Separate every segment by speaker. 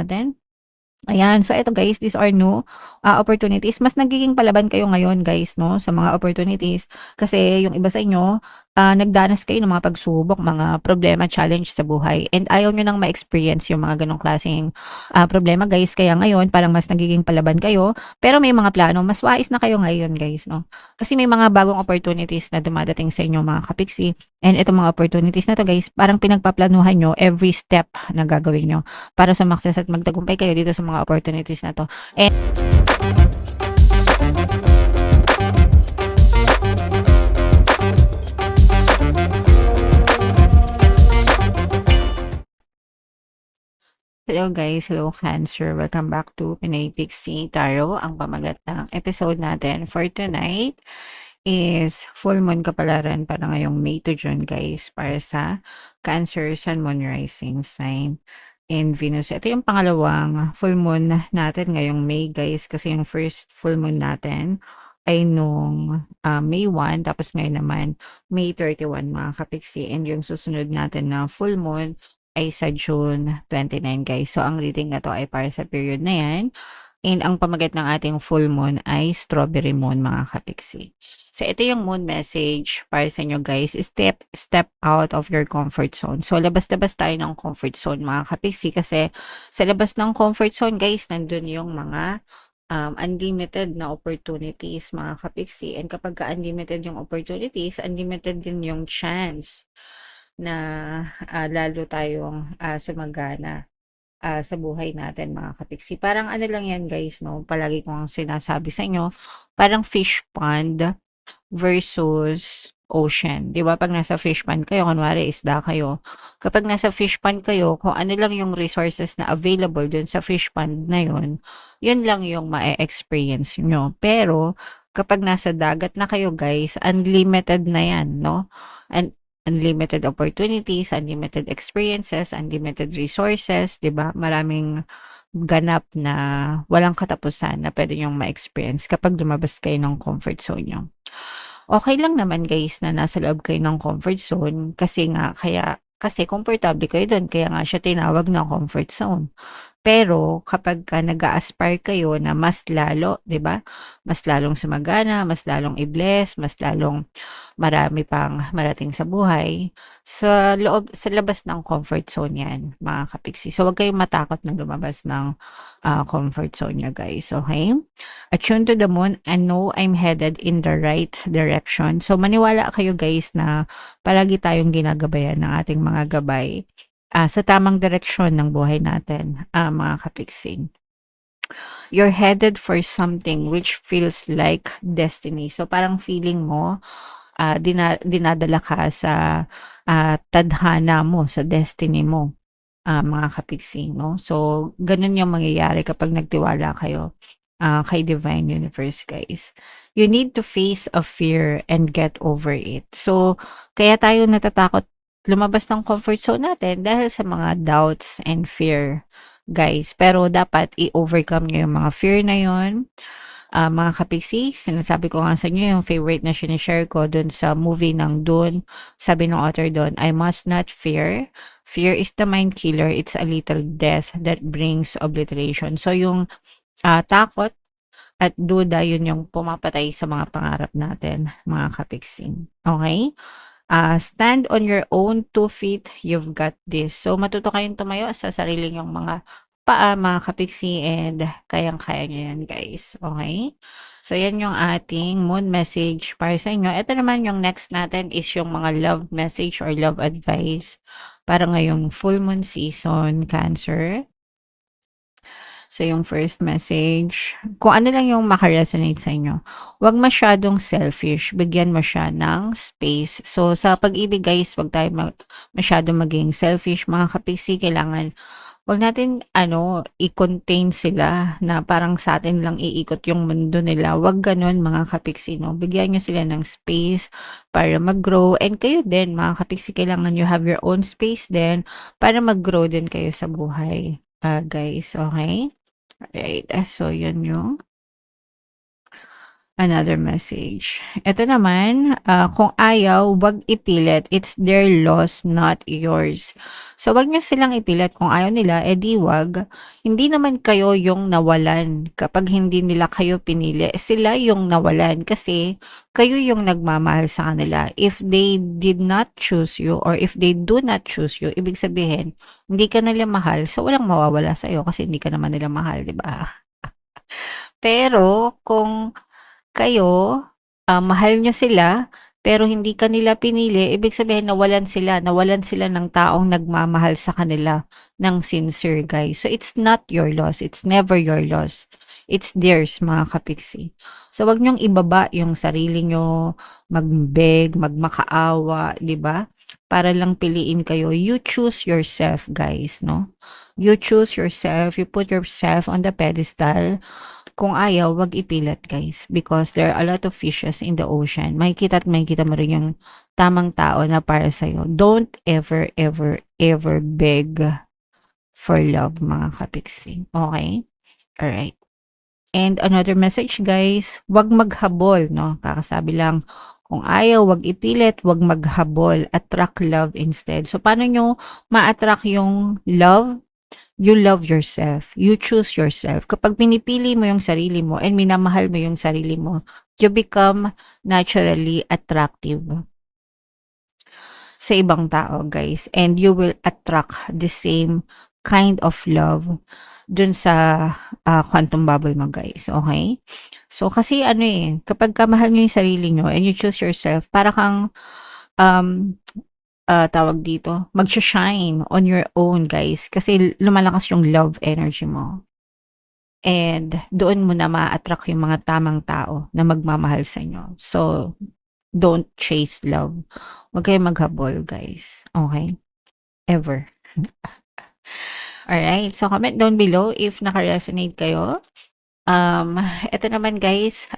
Speaker 1: natin. Ayan, so eto guys, these are new, opportunities. Mas nagiging palaban kayo ngayon guys 'no, sa mga opportunities. Kasi yung iba sa inyo, nagdanas kayo ng mga pagsubok, mga problema, challenge sa buhay and ayaw niyo nang ma-experience yung mga gano'ng klaseng, problema guys. Kaya ngayon parang mas nagiging palaban kayo, pero may mga plano. Mas wais na kayo ngayon guys 'no. Kasi may mga bagong opportunities na dumadating sa inyo mga kapiksi and itong mga opportunities na 'to guys, parang pinagpaplanuhan niyo every step na gagawin niyo para sumakses at magtagumpay kayo dito sa mga opportunities na 'to. And hello guys, hello Cancer. Welcome back to Pinay Pixie Tarot. Ang pamagat ng episode natin for tonight is full moon kapalaran para ngayong May to June guys para sa Cancer, Sun, Moon, Rising sign and Venus. Ito yung pangalawang full moon natin ngayong May guys kasi yung first full moon natin ay nung May 1 tapos ngayon naman May 31 mga kapiksi and yung susunod natin na full moon ay sa June 29 guys. So ang reading na to ay para sa period na yan. And ang pamagat ng ating full moon ay strawberry moon mga kapiksi. So ito yung moon message para sa inyo guys. Step out of your comfort zone. So labas-labas tayo ng comfort zone mga kapiksi kasi sa labas ng comfort zone guys, nandun yung mga unlimited na opportunities mga kapiksi. And kapag unlimited yung opportunities, unlimited din yung chance na lalo tayong sumagana sa buhay natin mga kapiksi. Parang ano lang yan guys, no? Palagi kong sinasabi sa inyo, parang fish pond versus ocean. Di ba? Pag nasa fish pond kayo, kunwari isda kayo, kapag nasa fish pond kayo, kung ano lang yung resources na available dun sa fish pond na yun lang yung ma-experience nyo. Pero, kapag nasa dagat na kayo guys, unlimited na yan, no? And unlimited opportunities, unlimited experiences, unlimited resources, 'di ba? Maraming ganap na walang katapusan na pwede niyong ma-experience kapag lumabas kayo ng comfort zone niyo. Okay lang naman guys na nasa loob kayo ng comfort zone kasi komportable kayo dun kaya nga siya tinawag na comfort zone. Pero kapagka nag-a-aspire kayo na mas lalo, 'di ba? Mas lalong sumagana, mas lalong i-bless, mas lalong marami pang marating sa buhay, sa labas ng comfort zone 'yan, mga kapiksi. So, huwag kayong matakot na lumabas ng, comfort zone niyo, guys, okay? Attune to the moon and know I'm headed in the right direction. So, maniwala kayo, guys, na palagi tayong ginagabayan ng ating mga gabay, sa tamang direksyon ng buhay natin, mga kapiksi. You're headed for something which feels like destiny. So, parang feeling mo dinadala ka sa, tadhana mo, sa destiny mo, mga kapiksi 'no. So, gano'n yung mangyayari kapag nagtiwala kayo, kay Divine Universe, guys. You need to face a fear and get over it. So, kaya tayo natatakot lumabas ng comfort zone natin dahil sa mga doubts and fear, guys. Pero dapat i-overcome niyo yung mga fear na yun. Mga kapiksi, sinasabi ko nga sa inyo yung favorite na shine-share ko dun sa movie ng Dune. Sabi ng author dun, "I must not fear. Fear is the mind killer. It's a little death that brings obliteration." So yung takot at duda, yun yung pumapatay sa mga pangarap natin, mga kapiksi. Okay? Stand on your own 2 feet, you've got this. So matuto kayong tumayo sa sarili niyong mga paa, mga kapiksi, and kayang-kaya niyo yan guys, okay? So yan yung ating moon message para sa inyo. Ito naman yung next natin is yung mga love message or love advice para ngayong full moon season, Cancer. So, yung first message, kung ano lang yung maka-resonate sa inyo. Huwag masyadong selfish, bigyan mo siya ng space. So, sa pag-ibig guys, huwag tayo masyadong maging selfish. Mga kapiksi, kailangan huwag natin i-contain sila na parang sa atin lang iikot yung mundo nila. Huwag gano'n mga kapiksi, no? Bigyan niyo sila ng space para mag-grow. And kayo din, mga kapiksi, kailangan you have your own space din para mag-grow din kayo sa buhay, guys. Okay? Alright, so yun yung Another message. Ito naman, kung ayaw, wag ipilit. It's their loss, not yours. So, wag niyo silang ipilit. Kung ayaw nila, edi wag. Hindi naman kayo yung nawalan kapag hindi nila kayo pinili. Sila yung nawalan kasi kayo yung nagmamahal sa kanila. If they did not choose you or if they do not choose you, ibig sabihin, hindi ka nila mahal. So, walang mawawala sa'yo kasi hindi ka naman nila mahal, di ba? Pero, kung kayo, mahal niyo sila, pero hindi ka nila pinili, ibig sabihin nawalan sila ng taong nagmamahal sa kanila ng sincere, guys. So, it's not your loss, it's never your loss. It's theirs, mga kapiksi. So, wag niyong ibaba yung sarili niyo, magbeg, magmakaawa, 'di ba? Para lang piliin kayo. You choose yourself, guys, no? You choose yourself, you put yourself on the pedestal. Kung ayaw, wag ipilit, guys, because there are a lot of fishes in the ocean. Makikita at makikita mo rin yung tamang tao na para sa'yo. Don't ever, ever, ever beg for love, mga kapiksi. Okay? Alright. And another message, guys, wag maghabol, no? Kakasabi lang, kung ayaw, wag ipilit, wag maghabol. Attract love instead. So, paano nyo ma-attract yung love? You love yourself. You choose yourself. Kapag pinipili mo yung sarili mo and minamahal mo yung sarili mo, you become naturally attractive sa ibang tao, guys. And you will attract the same kind of love dun sa quantum bubble mo, guys. Okay? So, kasi ano kapag kamahal nyo yung sarili nyo and you choose yourself, para kang tawag dito, magsha-shine on your own, guys. Kasi lumalakas yung love energy mo. And doon mo na ma-attract yung mga tamang tao na magmamahal sa inyo. So, don't chase love. Huwag kayong maghabol, guys. Okay? Ever. Alright. So, comment down below if naka-resonate kayo. Ito naman, guys,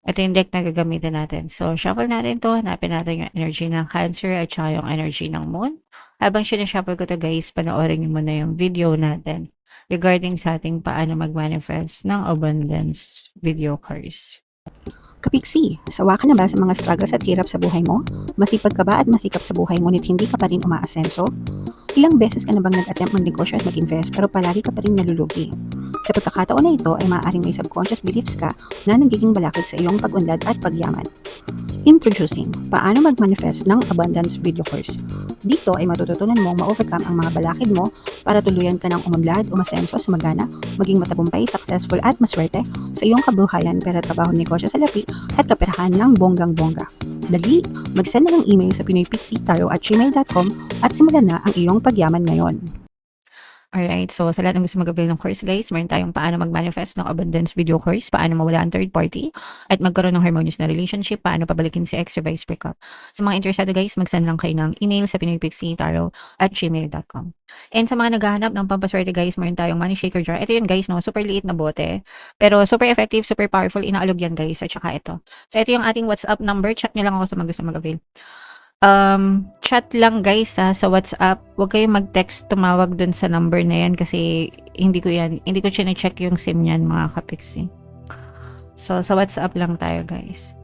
Speaker 1: ito yung deck na gagamitin natin. So, shuffle natin to. Hanapin natin yung energy ng Cancer at saka yung energy ng Moon. Habang sinashuffle ko to, guys, panoorin nyo muna yung video natin regarding sa ating paano mag-manifest ng abundance video cards.
Speaker 2: Kapiksi, sawa ka na ba sa mga struggles at hirap sa buhay mo? Masipag ka ba at masikap sa buhay ngunit hindi ka pa rin umaasenso? Ilang beses ka na bang nag-attempt magnegosyo at mag-invest pero palagi ka pa rin nalulugi? Sa pagkakataon na ito ay maaaring may subconscious beliefs ka na nagiging balakid sa iyong pag-unlad at pagyaman. Introducing, paano mag-manifest ng abundance video course. Dito ay matututunan mong ma-overcome ang mga balakid mo para tuluyan ka ng umunlad, umasenso, sumagana, maging matagumpay, successful at maswerte sa iyong kabuhayan, pera, trabaho, negosyo sa lapi at kaperahan ng bonggang-bongga. Dali, mag-send na ng email sa pinoypixie@gmail.com at simulan na ang iyong pagyaman ngayon.
Speaker 1: Alright, so sa lahat ng gusto mag-avail ng course, guys, meron tayong paano mag-manifest ng abundance video course, paano mawala ang third party, at magkaroon ng harmonious na relationship, paano pabalikin si ex or vice breakup. Sa mga interesado, guys, mag-send lang kayo ng email sa pinoypixie@gmail.com. And sa mga naghahanap ng pampaswerte, guys, meron tayong money shaker jar. Ito yun, guys, no, super liit na bote, pero super effective, super powerful, inaalog yan, guys, at saka ito. So ito yung ating WhatsApp number, chat nyo lang ako sa mga gusto mag-avail. Chat lang, guys, sa WhatsApp. Huwag kayong mag-text, tumawag dun sa number na yan kasi hindi ko chine-check yung SIM niyan, mga kapiksi. So, sa WhatsApp lang tayo, guys.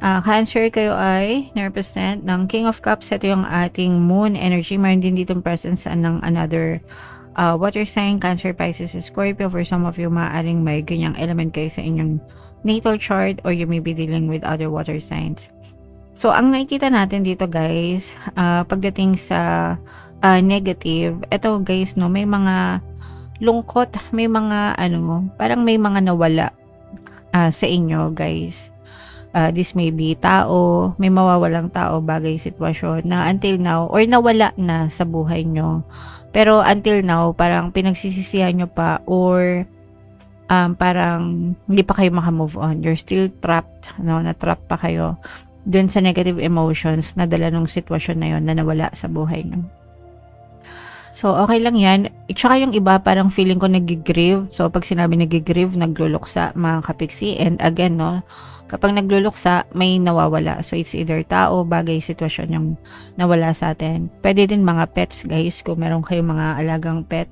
Speaker 1: Cancer, kayo ay na-represent ng King of Cups. Ito yung ating moon energy. Mayroon din dito presence ng another water sign, Cancer, Pisces, Scorpio. For some of you, maaaring may ganyang element kayo sa inyong natal chart or you may be dealing with other water signs. So, ang nakikita natin dito, guys, pagdating sa negative, eto, guys, no, may mga lungkot, may mga, parang may mga nawala sa inyo, guys. This may be tao, may mawawalang tao, bagay, sitwasyon na until now, or nawala na sa buhay nyo. Pero until now, parang pinagsisisihan nyo pa, or parang hindi pa kayo makamove on. You're still trapped, no? Na-trap pa kayo dun sa negative emotions na dala nung sitwasyon na yon na nawala sa buhay nyo. So, okay lang yan. Tsaka yung iba, parang feeling ko nag-grieve. So, pag sinabi nag-grieve, nagluluksa, mga kapiksi. And again, no, kapag nagluluksa, may nawawala. So, it's either tao, bagay, sitwasyon yung nawala sa atin. Pwede din mga pets, guys, kung meron kayong mga alagang pet.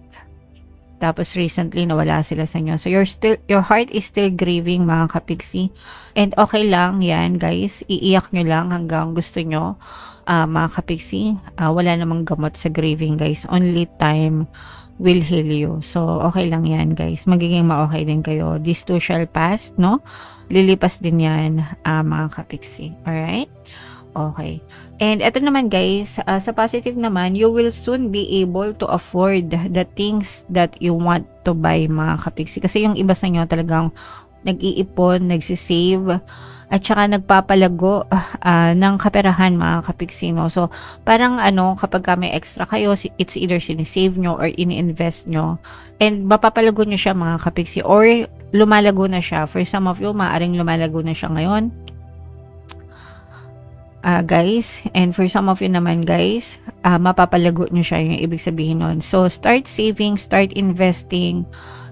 Speaker 1: Tapos recently nawala sila sa inyo. So your heart is still grieving mga kapiksi. And okay lang yan guys. Iiyak nyo lang hanggang gusto nyo mga kapiksi. Wala namang gamot sa grieving guys. Only time will heal you. So okay lang yan guys. Magiging ma-okay din kayo. This too shall pass, no? Lilipas din yan mga kapiksi. Alright? Okay. And ito naman guys, sa positive naman, you will soon be able to afford the things that you want to buy mga kapiksi. Kasi yung iba sa inyo talagang nag-iipon, nagsisave, at saka nagpapalago ng kaperahan mga kapiksi. No? So parang kapag may extra kayo, it's either sinisave nyo or ini-invest nyo. And mapapalago nyo siya mga kapiksi or lumalago na siya. For some of you, maaring lumalago na siya ngayon. Guys, and for some of you naman guys, mapapalago nyo siya, yung ibig sabihin nun. So start saving, start investing.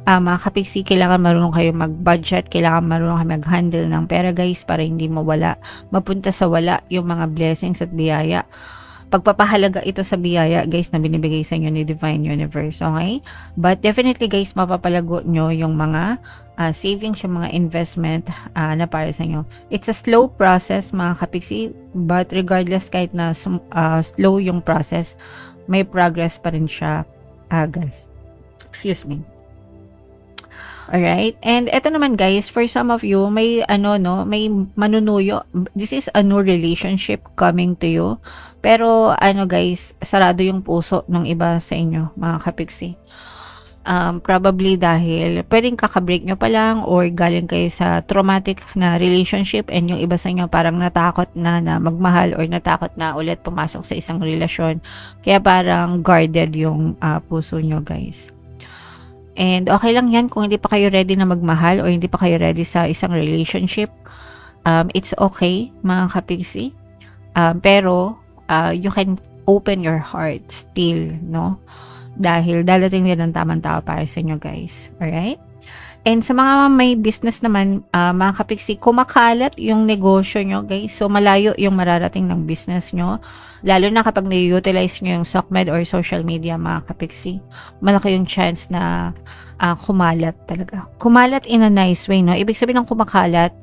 Speaker 1: Mga kapiksi, kailangan marunong kayo mag-budget, kailangan marunong kayo mag-handle ng pera guys, para hindi mawala, mapunta sa wala yung mga blessings at biyaya. Pagpapahalaga ito sa biyaya guys na binibigay sa inyo ni Divine Universe, okay? But definitely guys, mapapalago nyo yung mga savings, yung mga investment na para sa inyo. It's a slow process mga kapiksi, but regardless kahit na slow yung process, may progress pa rin siya guys. Excuse me. Alright, and eto naman guys, for some of you, may may manunuyo. This is a new relationship coming to you. Pero guys, sarado yung puso ng iba sa inyo, mga kapiksi. Probably dahil pwedeng kakabreak nyo pa lang or galing kayo sa traumatic na relationship and yung iba sa inyo parang natakot na magmahal or natakot na ulit pumasok sa isang relasyon. Kaya parang guarded yung puso nyo guys. And okay lang yan kung hindi pa kayo ready na magmahal or hindi pa kayo ready sa isang relationship. It's okay, mga kapiksi. Pero you can open your heart still, no? Dahil dadating din ang tamang tao para sa inyo, guys. Alright? And sa mga may business naman, mga kapiksi, kumakalat yung negosyo nyo, guys. So, malayo yung mararating ng business nyo. Lalo na kapag na-utilize nyo yung SOCMED or social media, mga kapiksi. Malaki yung chance na kumalat talaga. Kumalat in a nice way, no? Ibig sabihin ng kumakalat,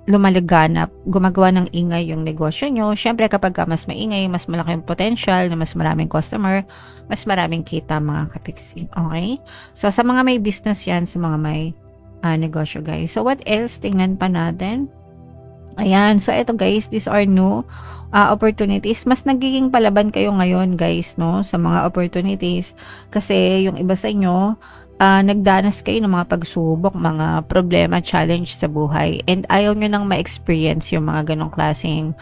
Speaker 1: lumalaganap, gumagawa ng ingay yung negosyo nyo. Siyempre, kapag mas maingay, mas malaki yung potential na mas maraming customer, mas maraming kita, mga kapiksi. Okay? So, sa mga may business yan, sa mga may negosyo, guys. So, what else? Tingnan pa natin. Ayan. So, eto guys, these are new opportunities. Mas nagiging palaban kayo ngayon, guys, no? Sa mga opportunities. Kasi, yung iba sa inyo, nagdanas kayo ng mga pagsubok, mga problema, challenge sa buhay. And ayaw nyo nang ma-experience yung mga ganong klaseng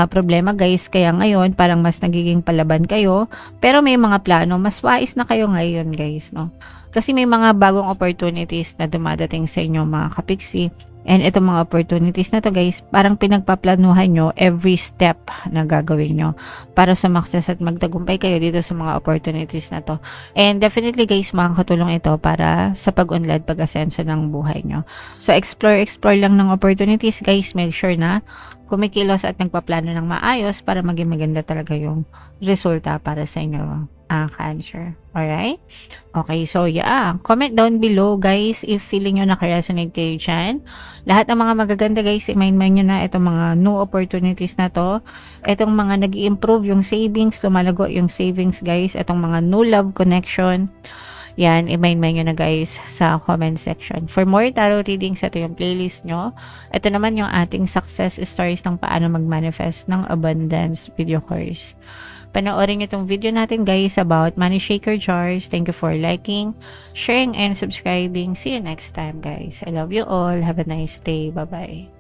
Speaker 1: problema, guys. Kaya ngayon, parang mas nagiging palaban kayo. Pero may mga plano, mas wais na kayo ngayon, guys, no? Kasi may mga bagong opportunities na dumadating sa inyo, mga kapiksi. And itong mga opportunities na to, guys, parang pinagpaplanuhan nyo every step na gagawin nyo para sumakses at magtagumpay kayo dito sa mga opportunities na to. And definitely, guys, makakatulong ito para sa pag-unlad, pag-asenso ng buhay nyo. So, explore lang ng opportunities, guys. Make sure na kumikilos at nagpaplano ng maayos para maging maganda talaga yung resulta para sa inyo, Cancer. Alright? Okay, so yeah. Comment down below, guys, if feeling nyo nakaresonate kayo dyan. Lahat ng mga magaganda, guys, i-mind nyo na itong mga new opportunities na to. Itong mga nag-i-improve yung savings, lumalago yung savings, guys. Itong mga new love connection. Yan, i-mind nyo na, guys, sa comment section. For more tarot readings, ito yung playlist nyo. Ito naman yung ating success stories ng paano mag-manifest ng abundance video course. Panoorin nyo itong video natin, guys, about money shaker jars. Thank you for liking, sharing, and subscribing. See you next time, guys. I love you all. Have a nice day. Bye-bye.